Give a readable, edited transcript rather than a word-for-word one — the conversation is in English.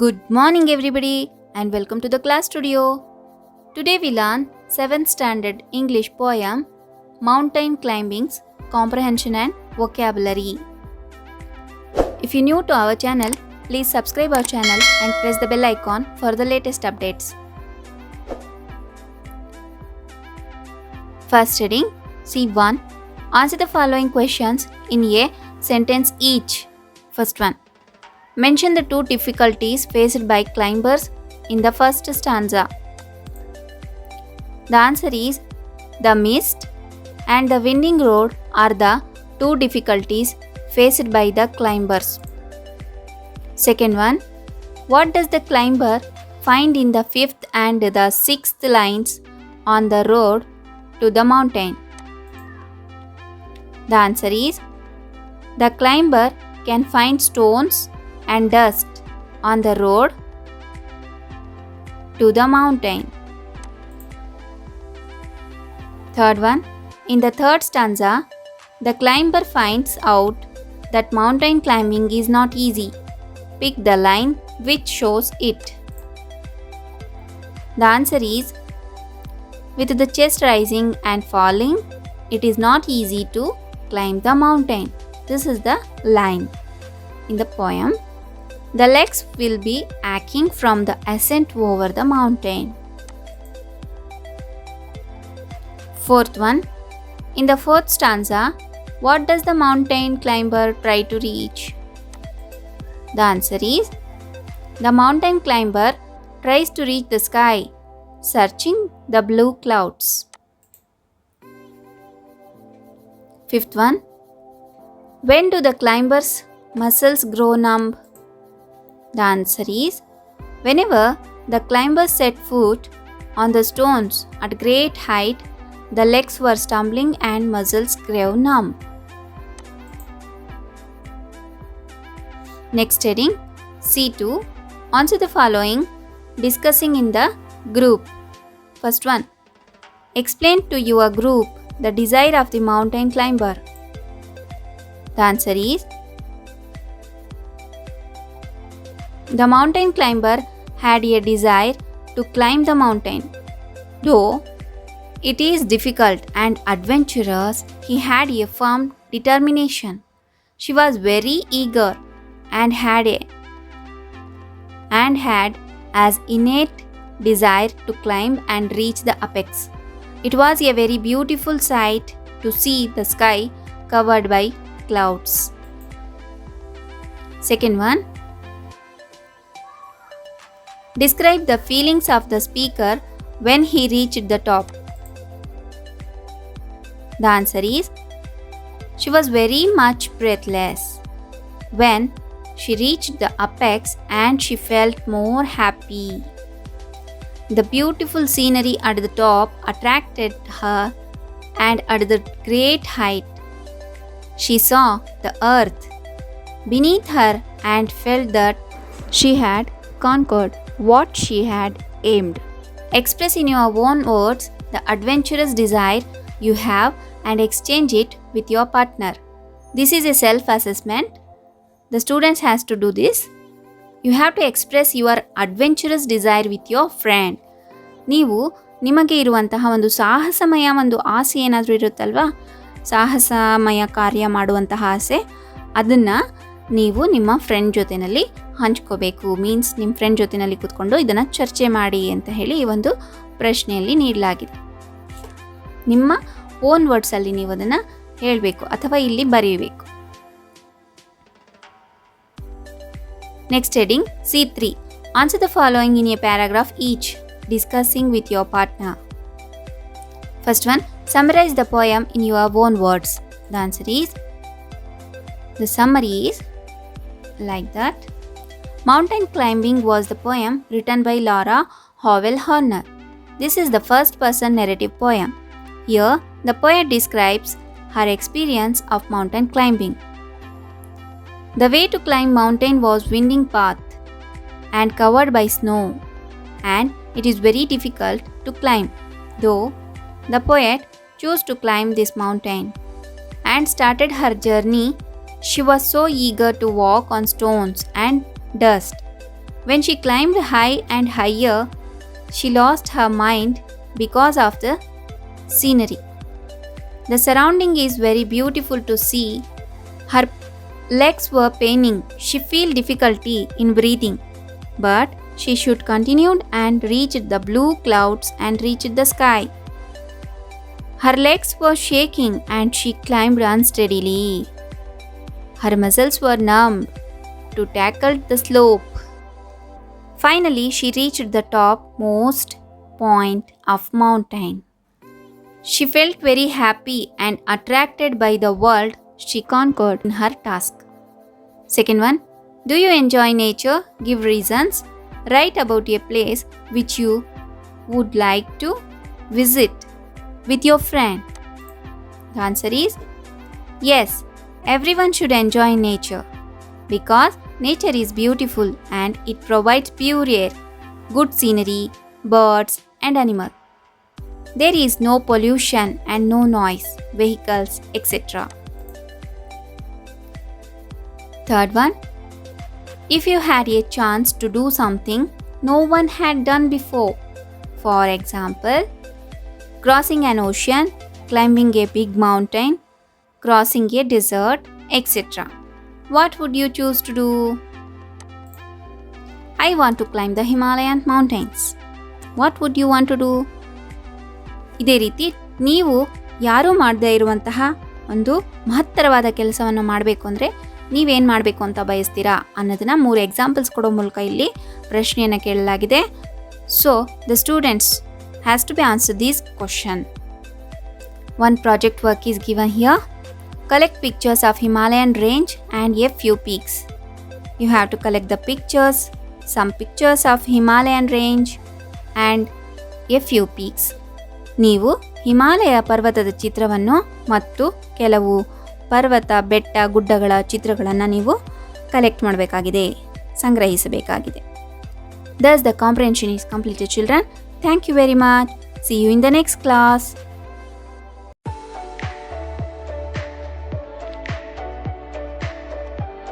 Good morning, everybody, and welcome to the class studio. Today we learn 7th standard English poem Mountain Climbing's Comprehension and Vocabulary. If you're new to our channel, please subscribe our channel and press the bell icon for the latest updates. First heading C1. Answer the following questions in a sentence each. First one. Mention the two difficulties faced by climbers in the first stanza. The answer is the mist and the winding road are the two difficulties faced by the climbers. Second one, what does the climber find in the 5th and the 6th lines on the road to the mountain? The answer is the climber can find stones and dust on the road to the mountain. Third one, in the third stanza, the climber finds out that mountain climbing is not easy. Pick the line which shows it. The answer is, with the chest rising and falling, it is not easy to climb the mountain. This is the line in the poem. The legs will be aching from the ascent over the mountain. Fourth one, in the fourth stanza, what does the mountain climber try to reach? The answer is, the mountain climber tries to reach the sky, searching the blue clouds. Fifth one, when do the climber's muscles grow numb? The answer is, whenever the climber set foot on the stones at great height, the legs were stumbling and muscles grew numb. Next heading, C2. Answer the following, discussing in the group. First one, explain to your group the desire of the mountain climber. The answer is, the mountain climber had a desire to climb the mountain. Though it is difficult and adventurous, he had a firm determination. She was very eager and had as innate desire to climb and reach the apex. It was a very beautiful sight to see the sky covered by clouds. Second one, describe the feelings of the speaker when he reached the top. The answer is, she was very much breathless when she reached the apex and she felt more happy. The beautiful scenery at the top attracted her, and at the great height, she saw the earth beneath her and felt that she had conquered what she had aimed. Express in your own words the adventurous desire you have and exchange it with your partner. This is a self-assessment. The students has to do this. You have to express your adventurous desire with your friend. ನೀವು ನಿಮಗೆ ಇರುವಂತಹ ಒಂದು ಸಾಹಸಮಯ ಒಂದು ಆಸೆ ಏನಾದರೂ ಇರುತ್ತಲ್ವಾ, ಸಾಹಸಮಯ ಕಾರ್ಯ ಮಾಡುವಂತಹ ಆಸೆ, ಅದನ್ನು ನೀವು ನಿಮ್ಮ ಫ್ರೆಂಡ್ ಜೊತೆಯಲ್ಲಿ ಹಂಚ್ಕೋಬೇಕು. ಮೀನ್ಸ್ ನಿಮ್ಮ ಫ್ರೆಂಡ್ ಜೊತೆಯಲ್ಲಿ ಕೂತ್ಕೊಂಡು ಇದನ್ನು ಚರ್ಚೆ ಮಾಡಿ ಅಂತ ಹೇಳಿ ಈ ಒಂದು ಪ್ರಶ್ನೆಯಲ್ಲಿ ನೀಡಲಾಗಿದೆ. ನಿಮ್ಮ ಓನ್ ವರ್ಡ್ಸಲ್ಲಿ ನೀವು ಅದನ್ನು ಹೇಳಬೇಕು ಅಥವಾ ಇಲ್ಲಿ ಬರೆಯಬೇಕು. Next heading C3. Answer the following in a paragraph each, discussing with your partner. First one, summarize the poem in your own words. The answer is, the summary is like that. Mountain Climbing was the poem written by Laura Howell Horner. This is the first person narrative poem. Here, the poet describes her experience of mountain climbing. The way to climb mountain was winding path and covered by snow, and it is very difficult to climb. Though the poet chose to climb this mountain and started her journey, she was so eager to walk on stones and dust When she climbed high and higher, she lost her mind because of the scenery. The surrounding is very beautiful to see. Her legs were paining. She felt difficulty in breathing. But she should continued and reached the blue clouds and reached the sky. Her legs were shaking and she climbed unsteadily. Her muscles were numb to tackle the slope. Finally, she reached the topmost point of mountain. She felt very happy and attracted by the world she conquered in her task. Second one, do you enjoy nature? Give reasons. Write about a place which you would like to visit with your friend. The answer is yes, everyone should enjoy nature because nature is beautiful and it provides pure air, good scenery, birds and animals. There is no pollution and no noise, vehicles, etc. Third one, if you had a chance to do something no one had done before, for example, crossing an ocean, climbing a big mountain, crossing a desert, etc., what would you choose to do? I want to climb the Himalayan mountains. What would you want to do? ಇದೇ ರೀತಿ ನೀವು ಯಾರೂ ಮಾಡದೇ ಇರುವಂತಹ ಒಂದು ಮಹತ್ತರವಾದ ಕೆಲಸವನ್ನು ಮಾಡಬೇಕು ಅಂದರೆ ನೀವೇನು ಮಾಡಬೇಕು ಅಂತ ಬಯಸ್ತೀರಾ ಅನ್ನೋದನ್ನು 3 ಎಕ್ಸಾಂಪಲ್ಸ್ ಕೊಡೋ ಮೂಲಕ ಇಲ್ಲಿ ಪ್ರಶ್ನೆಯನ್ನು ಕೇಳಲಾಗಿದೆ. So the students has to be answer this question. One project work is given here. Collect pictures of Himalayan range and a few peaks. You have to collect the pictures, some pictures of Himalayan range and a few peaks. ನೀವು ಹಿಮಾಲಯ ಪರ್ವತದ ಚಿತ್ರವನ್ನು ಮತ್ತು ಕೆಲವು ಪರ್ವತ ಬೆಟ್ಟ ಗುಡ್ಡಗಳ ಚಿತ್ರಗಳನ್ನು ನೀವು ಕಲೆಕ್ಟ್ ಮಾಡಬೇಕಾಗಿದೆ, ಸಂಗ್ರಹಿಸಬೇಕಾಗಿದೆ. Thus the comprehension is completed, children. Thank you very much. See you in the next class.